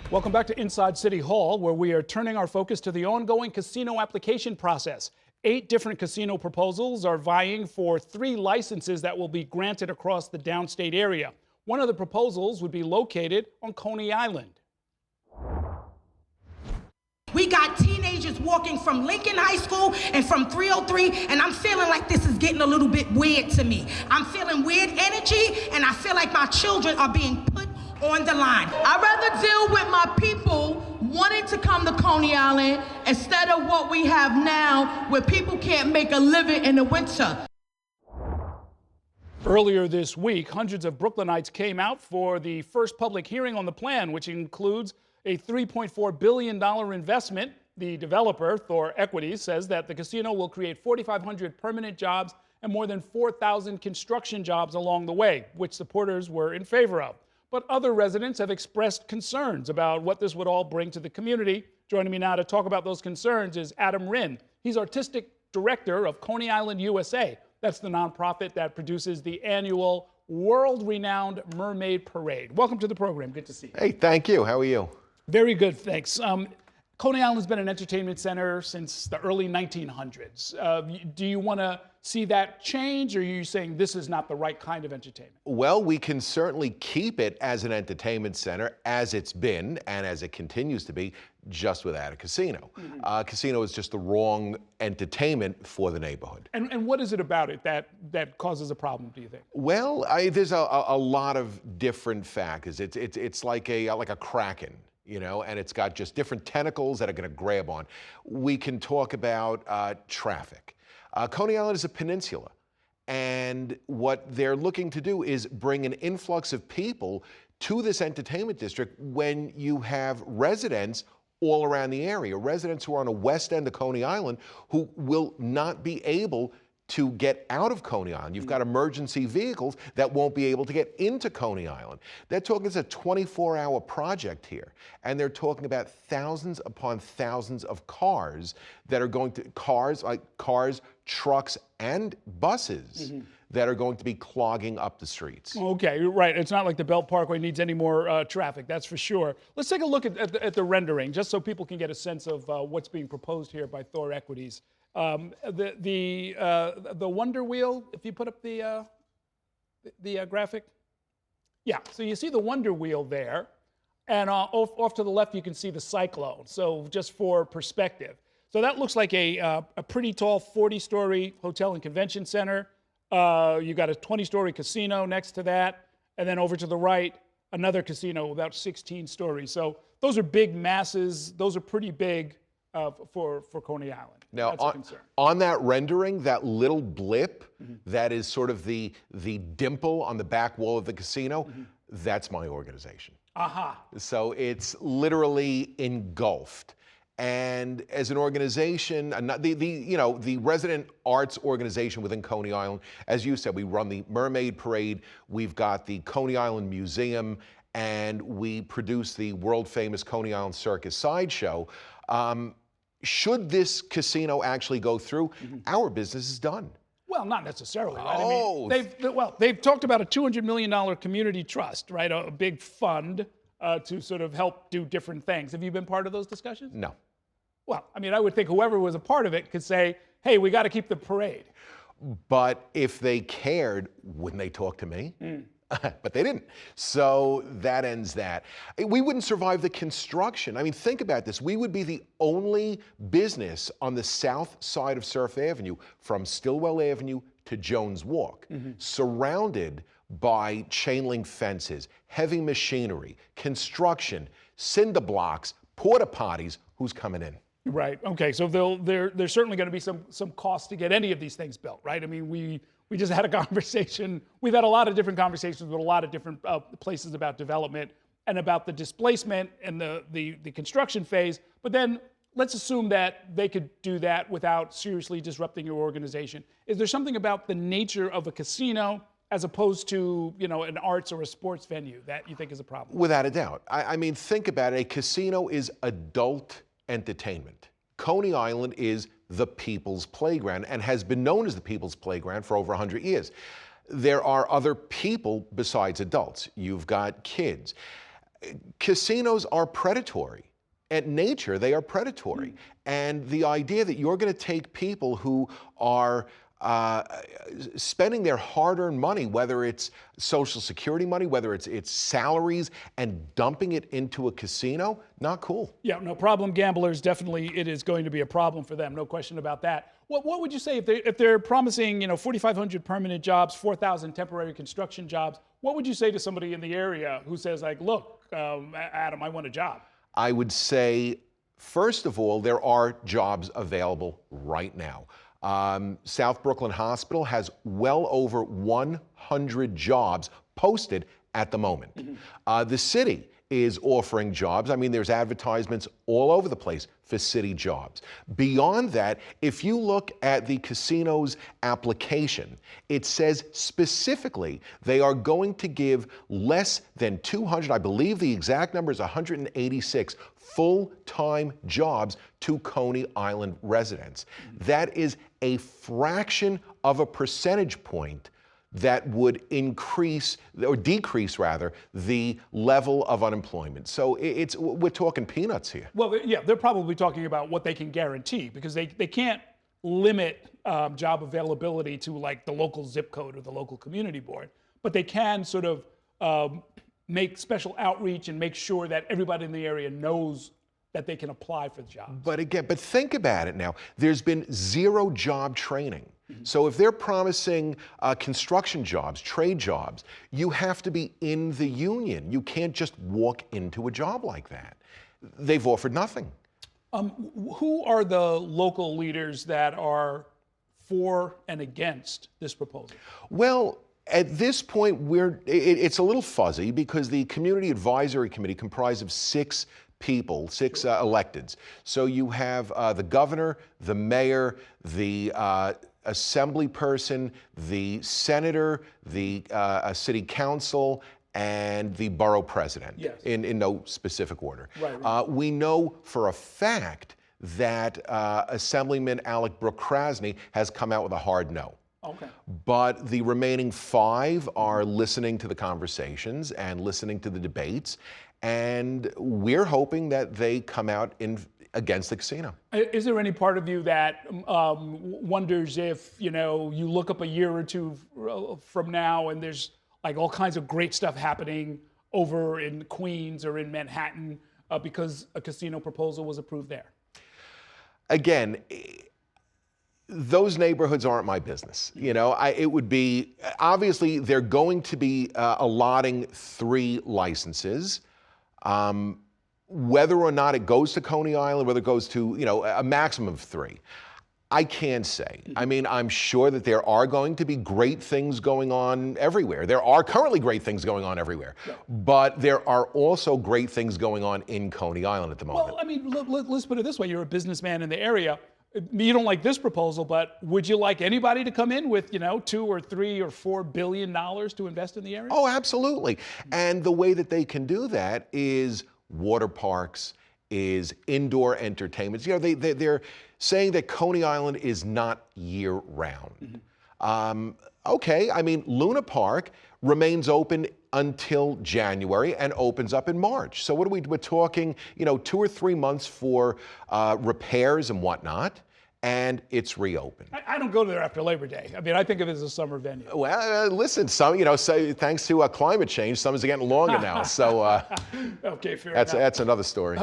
Welcome back to Inside City Hall, where we are turning our focus to the ongoing casino application process. 8 different casino proposals are vying for 3 licenses that will be granted across the downstate area. One of the proposals would be located on Coney Island. We got teenagers walking from Lincoln High School and from 303, and I'm feeling like this is getting a little bit weird to me. I'm feeling weird energy, and I feel like my children are being put on the line. I'd rather deal with my people wanting to come to Coney Island instead of what we have now, where people can't make a living in the winter. Earlier this week, hundreds of Brooklynites came out for the first public hearing on the plan, which includes a $3.4 billion investment. The developer, Thor Equities, says that the casino will create 4,500 permanent jobs and more than 4,000 construction jobs along the way, which supporters were in favor of. But other residents have expressed concerns about what this would all bring to the community. Joining me now to talk about those concerns is Adam Rinn. He's artistic director of Coney Island USA. That's the nonprofit that produces the annual world-renowned Mermaid Parade. Welcome to the program. Good to see you. Hey, thank you. How are you? Very good, thanks. Coney Island's been an entertainment center since the early 1900s. Do you want to see that change, or are you saying this is not the right kind of entertainment? Well, we can certainly keep it as an entertainment center as it's been and as it continues to be, just without a casino. Casino is just the wrong entertainment for the neighborhood. And what is it about it that causes a problem, do you think? Well, there's a lot of different factors. It's like a kraken, you know, and it's got just different tentacles that are going to grab on. We can talk about traffic. Coney Island is a peninsula, and what they're looking to do is bring an influx of people to this entertainment district when you have residents all around the area, residents who are on the west end of Coney Island who will not be able to get out of Coney Island. You've got emergency vehicles that won't be able to get into Coney Island. They're talking, it's a 24-hour project here, and they're talking about thousands upon thousands of cars that are going to, cars, trucks, and buses that are going to be clogging up the streets. Okay, you're right. It's not like the Belt Parkway needs any more traffic, that's for sure. Let's take a look at the rendering, just so people can get a sense of what's being proposed here by Thor Equities. The Wonder Wheel, if you put up the graphic. Yeah, so you see the Wonder Wheel there, and off to the left you can see the Cyclone, so just for perspective. So that looks like a pretty tall 40-story hotel and convention center. You got a 20-story casino next to that, and then over to the right, another casino about 16 stories. So those are big masses. Those are pretty big for Coney Island. Now, that's a concern. On that rendering, that little blip that is sort of the dimple on the back wall of the casino, that's my organization. Aha. So it's literally engulfed. And as an organization, the resident arts organization within Coney Island, as you said, we run the Mermaid Parade, we've got the Coney Island Museum, and we produce the world-famous Coney Island Circus sideshow. Should this casino actually go through, our business is done. Well, not necessarily, right? Oh. I mean, they've talked about a $200 million community trust, right? A big fund to sort of help do different things. Have you been part of those discussions? No. Well, I mean, I would think whoever was a part of it could say, hey, we got to keep the parade. But if they cared, wouldn't they talk to me? But they didn't. So that ends that. We wouldn't survive the construction. I mean, think about this. We would be the only business on the south side of Surf Avenue, from Stillwell Avenue to Jones Walk, surrounded by chain link fences, heavy machinery, construction, cinder blocks, porta potties. Who's coming in? Right. Okay. So there's certainly going to be some cost to get any of these things built, right? I mean, we just had a conversation. We've had a lot of different conversations with a lot of different places about development and about the displacement and the construction phase. But then let's assume that they could do that without seriously disrupting your organization. Is there something about the nature of a casino as opposed to, you know, an arts or a sports venue that you think is a problem? Without a doubt. I mean, think about it. A casino is adult entertainment. Coney Island is the people's playground and has been known as the people's playground for over 100 years. There are other people besides adults. You've got kids. Casinos are predatory. At nature, they are predatory. And the idea that you're going to take people who are spending their hard-earned money, whether it's Social Security money, whether it's salaries, and dumping it into a casino, not cool. Yeah, no, problem gamblers, definitely it is going to be a problem for them, no question about that. What would you say if they're promising, 4,500 permanent jobs, 4,000 temporary construction jobs? What would you say to somebody in the area who says, like, look, Adam, I want a job? I would say, first of all, there are jobs available right now. South Brooklyn Hospital has well over 100 jobs posted at the moment. The city is offering jobs. I mean, there's advertisements all over the place for city jobs. Beyond that, if you look at the casino's application, it says specifically they are going to give less than 200, I believe the exact number is 186 full-time jobs to Coney Island residents. That is a fraction of a percentage point that would increase, or decrease rather, the level of unemployment. So we're talking peanuts here. Well, yeah, they're probably talking about what they can guarantee, because they can't limit job availability to like the local zip code or the local community board, but they can sort of make special outreach and make sure that everybody in the area knows that they can apply for the job. But again, think about it now. There's been zero job training. So if they're promising construction jobs, trade jobs, you have to be in the union. You can't just walk into a job like that. They've offered nothing. Who are the local leaders that are for and against this proposal? Well, at this point, it's a little fuzzy because the Community Advisory Committee comprised of 6 people, 6 electeds. So you have the governor, the mayor, the assembly person, the senator, the city council, and the borough president, yes, in no specific order. Right. We know for a fact that Assemblyman Alec Brooke Krasny has come out with a hard no. Okay. But the remaining 5 are listening to the conversations and listening to the debates, and we're hoping that they come out against the casino. Is there any part of you that wonders if, you look up a year or 2 from now and there's like all kinds of great stuff happening over in Queens or in Manhattan because a casino proposal was approved there? Again, those neighborhoods aren't my business. It would be, obviously they're going to be allotting 3 licenses. Whether or not it goes to Coney Island, whether it goes to, a maximum of 3, I can't say. I mean, I'm sure that there are going to be great things going on everywhere. There are currently great things going on everywhere. Yeah. But there are also great things going on in Coney Island at the moment. Well, I mean, let's put it this way. You're a businessman in the area. You don't like this proposal, but would you like anybody to come in with, $2 or $3 or $4 billion to invest in the area? Oh, absolutely. And the way that they can do that is water parks, is indoor entertainments. They're saying that Coney Island is not year-round. Okay, I mean, Luna Park remains open until January and opens up in March. So what are we're talking, 2 or 3 months for repairs and whatnot, and it's reopened. I don't go there after Labor Day. I mean, I think of it as a summer venue. Well, listen, thanks to climate change, summers are getting longer now. So okay, fair enough. That's another story.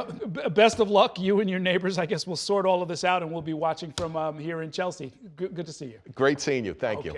Best of luck, you and your neighbors. I guess we'll sort all of this out, and we'll be watching from here in Chelsea. Good to see you. Great seeing you. Thank you.